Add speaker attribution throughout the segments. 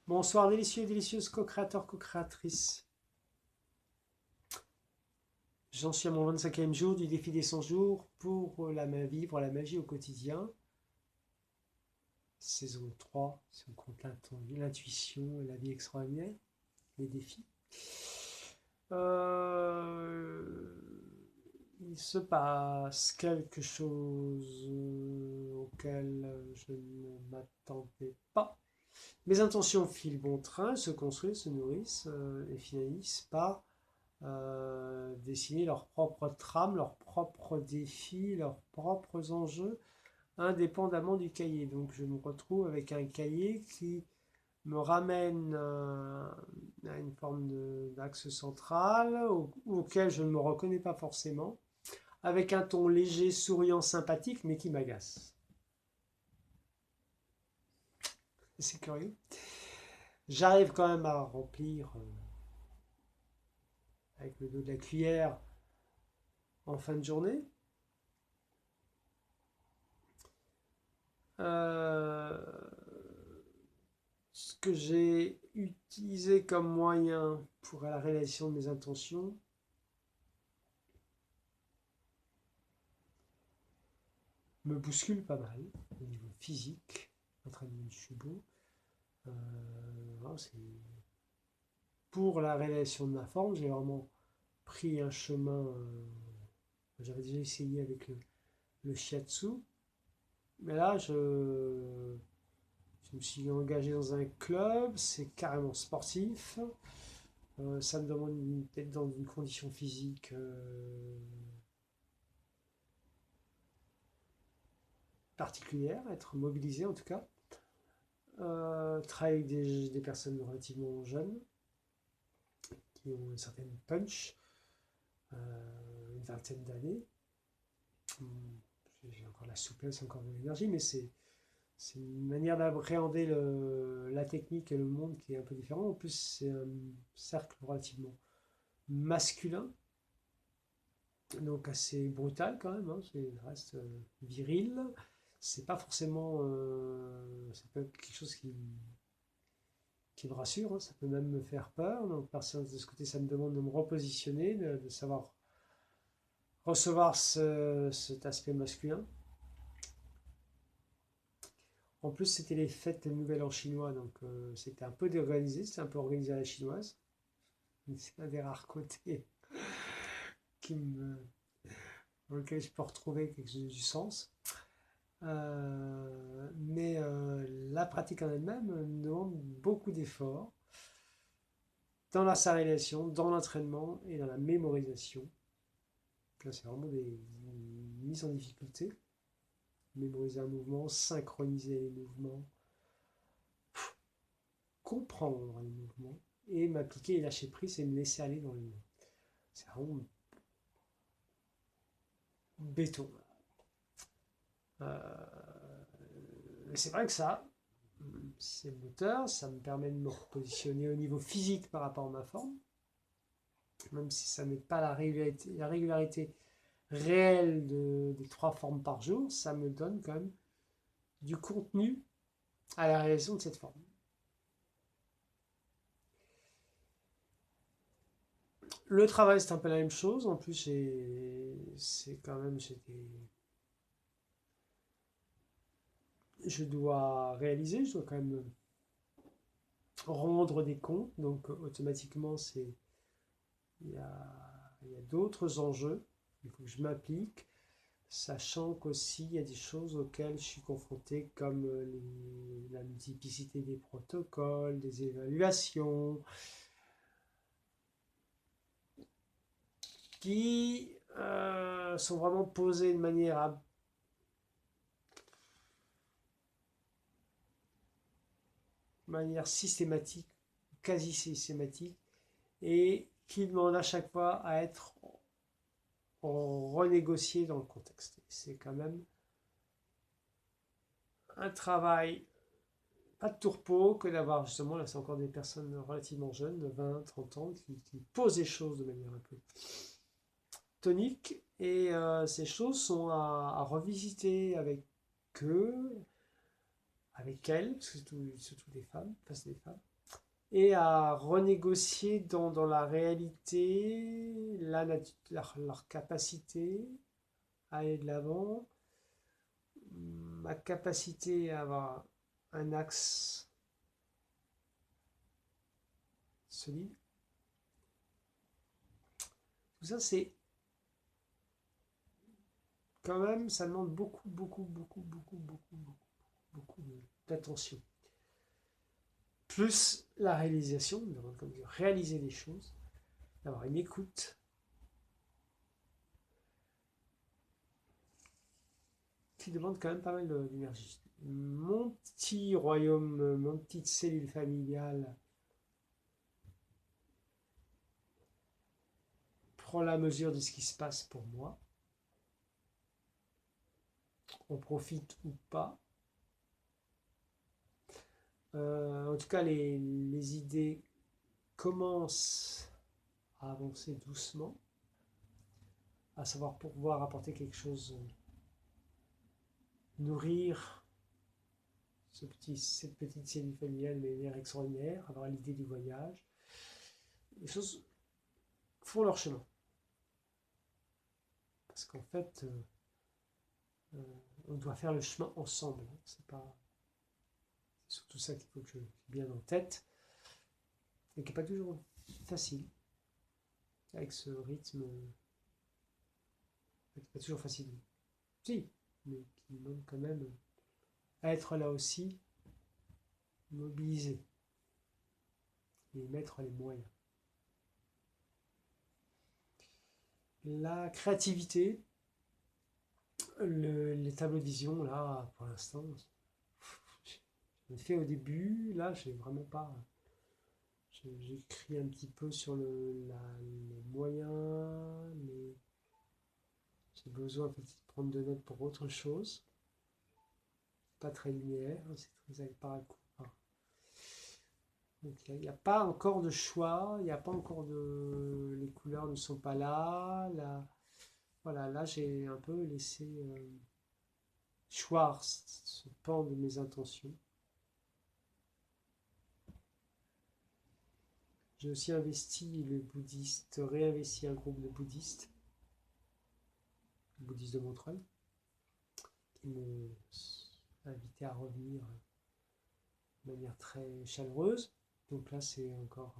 Speaker 1: Bonsoir délicieux et délicieuse co-créateurs, co-créatrices. J'en suis à mon 25e jour du défi des 100 jours pour vivre la magie au quotidien. Saison 3, si on compte l'intuition et la vie extraordinaire, les défis. Il se passe quelque chose auquel je ne m'attendais pas. Mes intentions filent bon train, se construisent, se nourrissent et finalisent par dessiner leur propre trame, leurs propres défis, leurs propres enjeux, indépendamment du cahier. Donc je me retrouve avec un cahier qui me ramène à une forme d'axe central auquel je ne me reconnais pas forcément, avec un ton léger, souriant, sympathique, mais qui m'agace. C'est curieux. J'arrive quand même à remplir avec le dos de la cuillère en fin de journée. Euh, Ce que j'ai utilisé comme moyen pour la réalisation de mes intentions, me bouscule pas mal au niveau physique, l'entraînement du Shubo. C'est pour la réalisation de ma forme, j'ai vraiment pris un chemin. J'avais déjà essayé avec le shiatsu, mais là, je me suis engagé dans un club, c'est carrément sportif. Ça me demande d'être dans une condition physique particulière, être mobilisé en tout cas. Travailler avec des personnes relativement jeunes qui ont une certaine punch, une vingtaine d'années. J'ai encore la souplesse, encore de l'énergie, mais c'est une manière d'appréhender la technique et le monde qui est un peu différent. En plus, c'est un cercle relativement masculin, donc assez brutal quand même. Hein. Ça reste viril. C'est pas forcément. C'est pas quelque chose qui me rassure, hein. Ça peut même me faire peur. Donc, de ce côté, ça me demande de me repositionner, de savoir recevoir cet aspect masculin. En plus, c'était les fêtes de Nouvel An chinois, donc c'était un peu déorganisé, c'était un peu organisé à la chinoise. C'est un des rares côtés qui me, dans lequel je peux retrouver quelque chose du sens. Mais la pratique en elle-même me demande beaucoup d'efforts dans la réalisation, dans l'entraînement et dans la mémorisation. Là, c'est vraiment des mises en difficulté. Mémoriser un mouvement, synchroniser les mouvements, comprendre les mouvements et m'appliquer et lâcher prise et me laisser aller dans le mouvement. C'est vraiment béton. C'est vrai que ça, c'est moteur, ça me permet de me repositionner au niveau physique par rapport à ma forme, même si ça n'est pas la régularité réelle des 3 formes par jour, ça me donne quand même du contenu à la réalisation de cette forme. Le travail, c'est un peu la même chose. En plus, c'est quand même, je dois réaliser, je dois quand même rendre des comptes. Donc, automatiquement, il y a d'autres enjeux. Il faut que je m'applique, sachant qu'aussi, il y a des choses auxquelles je suis confronté, comme la multiplicité des protocoles, des évaluations, qui sont vraiment posées de manière systématique, quasi systématique, et qui demandent à chaque fois à être renégocié dans le contexte. C'est quand même un travail pas de tourpeau que d'avoir justement, là c'est encore des personnes relativement jeunes, de 20, 30 ans, qui posent les choses de manière un peu tonique, et ces choses sont à revisiter avec eux, avec elles, parce que surtout des femmes, face des femmes, et à renégocier dans la réalité leur capacité à aller de l'avant, ma capacité à avoir un axe solide. Tout ça, c'est quand même, ça demande beaucoup d'attention. Plus la réalisation, comme dire, réaliser des choses, d'avoir une écoute qui demande quand même pas mal d'énergie. Mon petit royaume, mon petite cellule familiale prend la mesure de ce qui se passe pour moi. On profite ou pas. En tout cas, les idées commencent à avancer doucement, à savoir pouvoir apporter quelque chose, nourrir cette petite cellule familiale de manière extraordinaire, avoir l'idée du voyage. Les choses font leur chemin. Parce qu'en fait, on doit faire le chemin ensemble. C'est surtout ça qu'il faut que j'ai bien en tête. Et qui n'est pas toujours facile. Avec ce rythme, qui n'est pas toujours facile. Si, mais qui demande quand même à être là aussi, mobilisé. Et mettre les moyens. La créativité, les tableaux de vision, là, pour l'instant, j'en ai fait au début, là, j'ai vraiment pas. J'écris un petit peu sur les moyens, j'ai besoin en fait, de prendre de notes pour autre chose. Pas très linéaire, c'est très avec par coup. Donc il n'y a pas encore de choix, il n'y a pas encore de. Les couleurs ne sont pas là. Voilà, là j'ai un peu laissé Schwartz se pendre de mes intentions. J'ai aussi réinvesti un groupe de bouddhistes, bouddhistes de Montreuil, qui m'ont invité à revenir de manière très chaleureuse. Donc là, c'est encore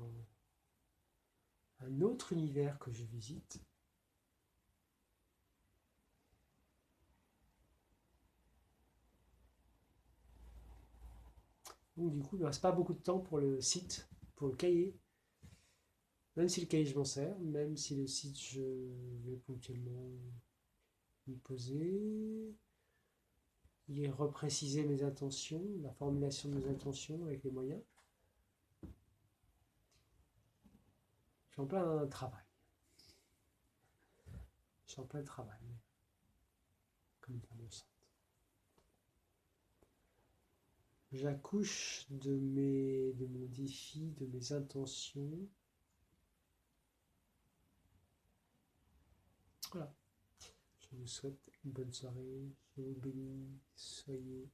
Speaker 1: un autre univers que je visite. Donc du coup, il ne reste pas beaucoup de temps pour le site, pour le cahier. Même si le cahier, je m'en sers, même si le site, je vais ponctuellement y poser, y repréciser mes intentions, la formulation de mes intentions avec les moyens. Je suis en plein travail. Je suis en plein travail, comme une femme enceinte. J'accouche de mon défi, de mes intentions. Voilà. Je vous souhaite une bonne soirée. Je vous bénis. Soyez